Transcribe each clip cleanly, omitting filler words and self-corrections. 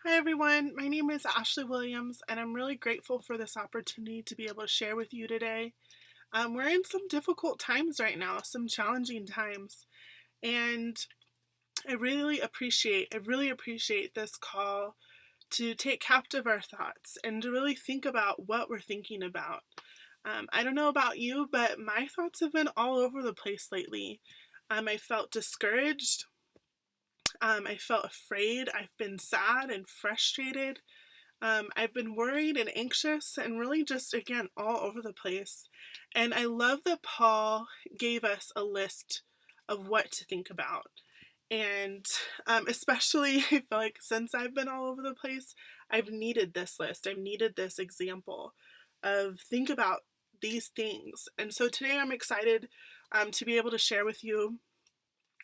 Hi everyone, my name is Ashley Williams, and I'm really grateful for this opportunity to be able to share with you today. We're in some difficult times right now, some challenging times, and I really appreciate this call to take captive our thoughts and to really think about what we're thinking about. I don't know about you, but my thoughts have been all over the place lately. I felt discouraged. I felt afraid. I've been sad and frustrated. I've been worried and anxious and really just, again, all over the place. And I love that Paul gave us a list of what to think about. And especially, I feel like since I've been all over the place, I've needed this list. I've needed this example of think about these things. And so today I'm excited to be able to share with you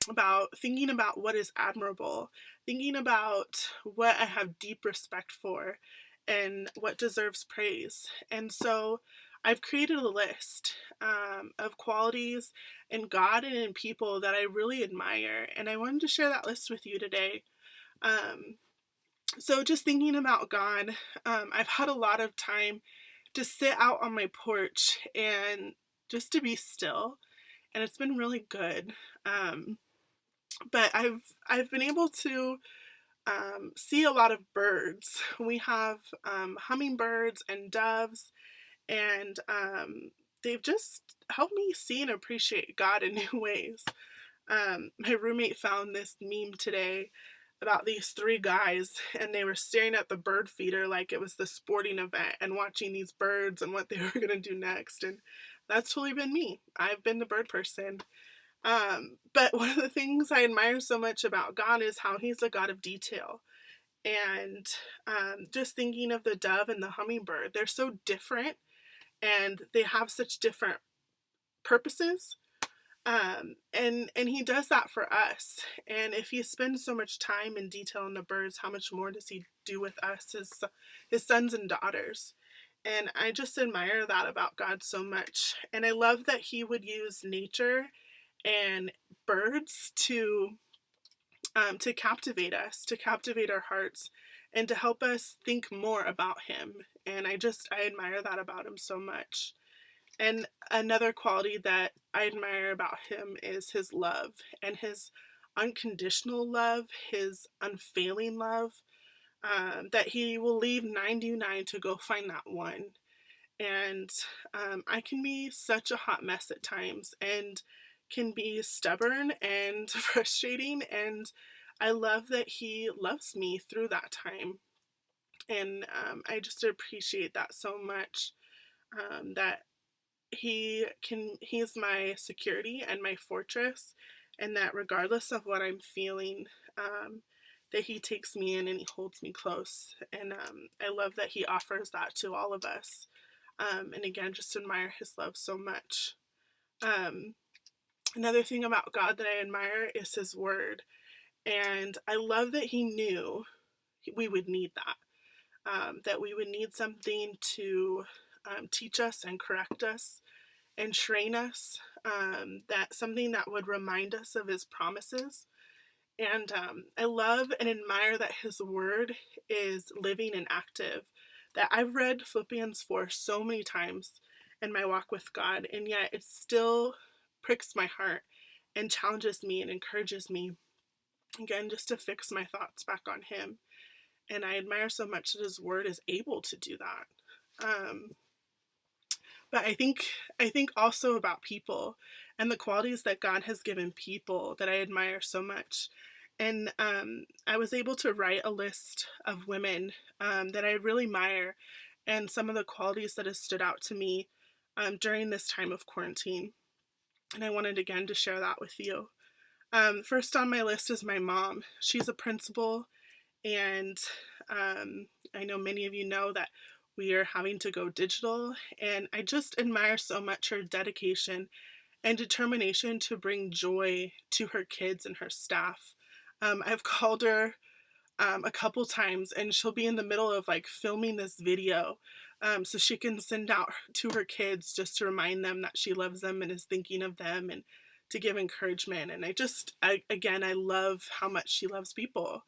about thinking about what is admirable, thinking about what I have deep respect for, and what deserves praise. And so I've created a list of qualities in God and in people that I really admire, and I wanted to share that list with you today. Um, so just thinking about God, I've had a lot of time to sit out on my porch and just to be still, and it's been really good. But I've been able to see a lot of birds. We have hummingbirds and doves, and they've just helped me see and appreciate God in new ways. My roommate found this meme today about these three guys, and they were staring at the bird feeder like it was the sporting event and watching these birds and what they were going to do next. And that's totally been me. I've been the bird person. But one of the things I admire so much about God is how He's a God of detail. And just thinking of the dove and the hummingbird, they're so different and they have such different purposes. And He does that for us. And if He spends so much time and detail on the birds, how much more does He do with us, His sons and daughters? And I just admire that about God so much. And I love that He would use nature and birds to captivate us, to captivate our hearts, and to help us think more about Him. And I admire that about Him so much. And another quality that I admire about Him is His love and His unconditional love, His unfailing love. That He will leave 99 to go find that one. And I can be such a hot mess at times and can be stubborn and frustrating. And I love that He loves me through that time. And I just appreciate that so much. That He's my security and my fortress. And that regardless of what I'm feeling, that He takes me in and He holds me close. And I love that He offers that to all of us. And again, just admire His love so much. Um, Another thing about God that I admire is His word. And I love that He knew we would need that we would need something to teach us and correct us and train us, that something that would remind us of His promises. And I love and admire that His word is living and active. That I've read Philippians 4 so many times in my walk with God, and yet it still pricks my heart and challenges me and encourages me, again, just to fix my thoughts back on Him. And I admire so much that His word is able to do that. But I think also about people and the qualities that God has given people that I admire so much. And I was able to write a list of women that I really admire and some of the qualities that have stood out to me during this time of quarantine. And I wanted again to share that with you. First on my list is my mom. She's a principal, and I know many of you know that we are having to go digital, and I just admire so much her dedication and determination to bring joy to her kids and her staff. I've called her a couple times, and she'll be in the middle of like filming this video so she can send out to her kids just to remind them that she loves them and is thinking of them and to give encouragement. And I love how much she loves people.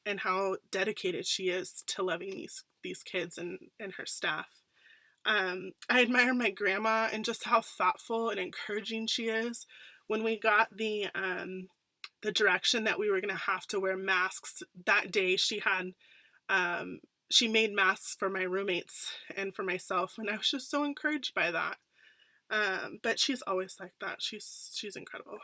and how dedicated she is to loving these kids and her staff. I admire my grandma and just how thoughtful and encouraging she is. When we got the direction that we were going to have to wear masks that day, she made masks for my roommates and for myself, and I was just so encouraged by that. But she's always like that. She's incredible.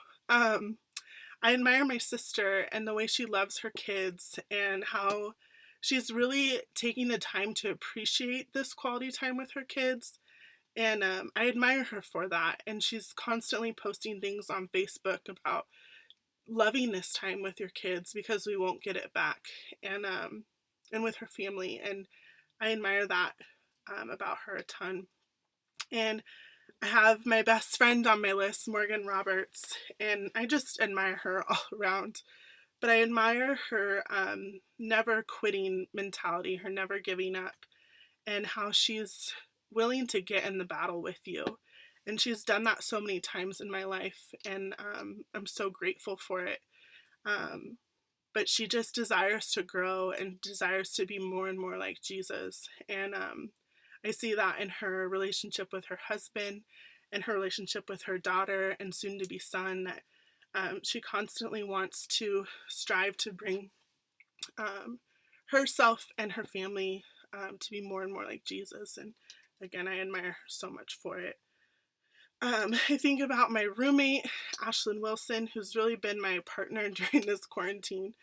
I admire my sister and the way she loves her kids and how she's really taking the time to appreciate this quality time with her kids. And I admire her for that. And she's constantly posting things on Facebook about loving this time with your kids because we won't get it back. And with her family. And I admire that about her a ton. And I have my best friend on my list, Morgan Roberts, and I just admire her all around. But I admire her never quitting mentality, her never giving up, and how she's willing to get in the battle with you. And she's done that so many times in my life, and I'm so grateful for it. But she just desires to grow and desires to be more and more like Jesus. And I see that in her relationship with her husband and her relationship with her daughter and soon-to-be son, that she constantly wants to strive to bring herself and her family to be more and more like Jesus. And again, I admire her so much for it. I think about my roommate, Ashlyn Wilson, who's really been my partner during this quarantine.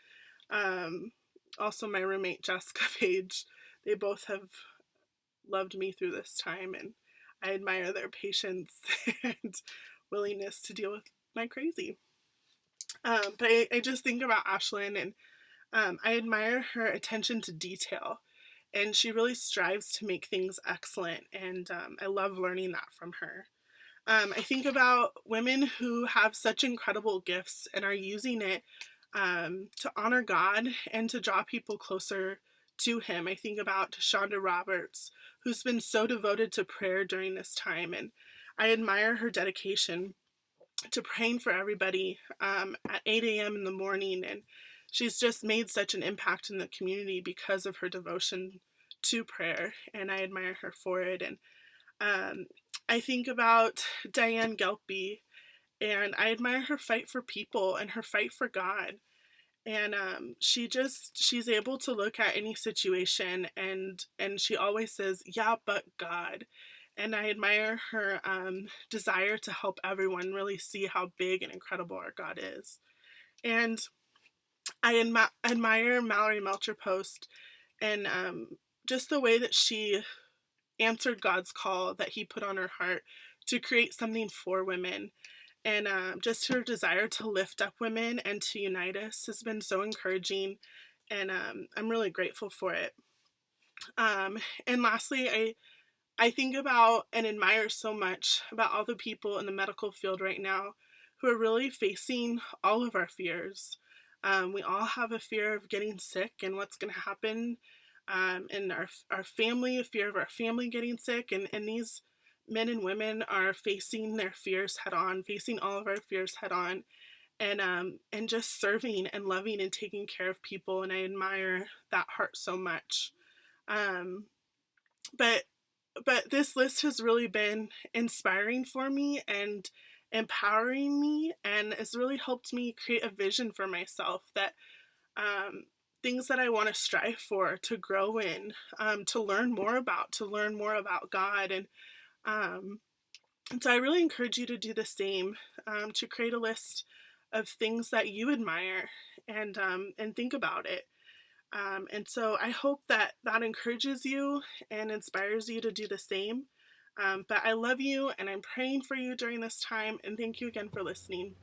Also my roommate, Jessica Page. They both have loved me through this time, and I admire their patience and willingness to deal with my crazy. But I just think about Ashlyn, and I admire her attention to detail, and she really strives to make things excellent, and I love learning that from her. I think about women who have such incredible gifts and are using it to honor God and to draw people closer to Him. I think about Shonda Roberts, who's been so devoted to prayer during this time, and I admire her dedication to praying for everybody at 8 a.m. in the morning, and she's just made such an impact in the community because of her devotion to prayer, and I admire her for it. And I think about Diane Gelpy, and I admire her fight for people and her fight for God. And she's able to look at any situation and she always says, yeah, but God. And I admire her desire to help everyone really see how big and incredible our God is. And I admire Mallory Melcher Post and just the way that she answered God's call that He put on her heart to create something for women. And just her desire to lift up women and to unite us has been so encouraging, and I'm really grateful for it. And lastly, I think about and admire so much about all the people in the medical field right now who are really facing all of our fears. We all have a fear of getting sick and what's going to happen, and our family, a fear of our family getting sick, and these men and women are facing their fears head on, facing all of our fears head on, and just serving and loving and taking care of people. And I admire that heart so much. But this list has really been inspiring for me and empowering me, and has really helped me create a vision for myself that things that I want to strive for, to grow in, to learn more about God. And so I really encourage you to do the same, to create a list of things that you admire and think about it. And so I hope that encourages you and inspires you to do the same. But I love you, and I'm praying for you during this time, and thank you again for listening.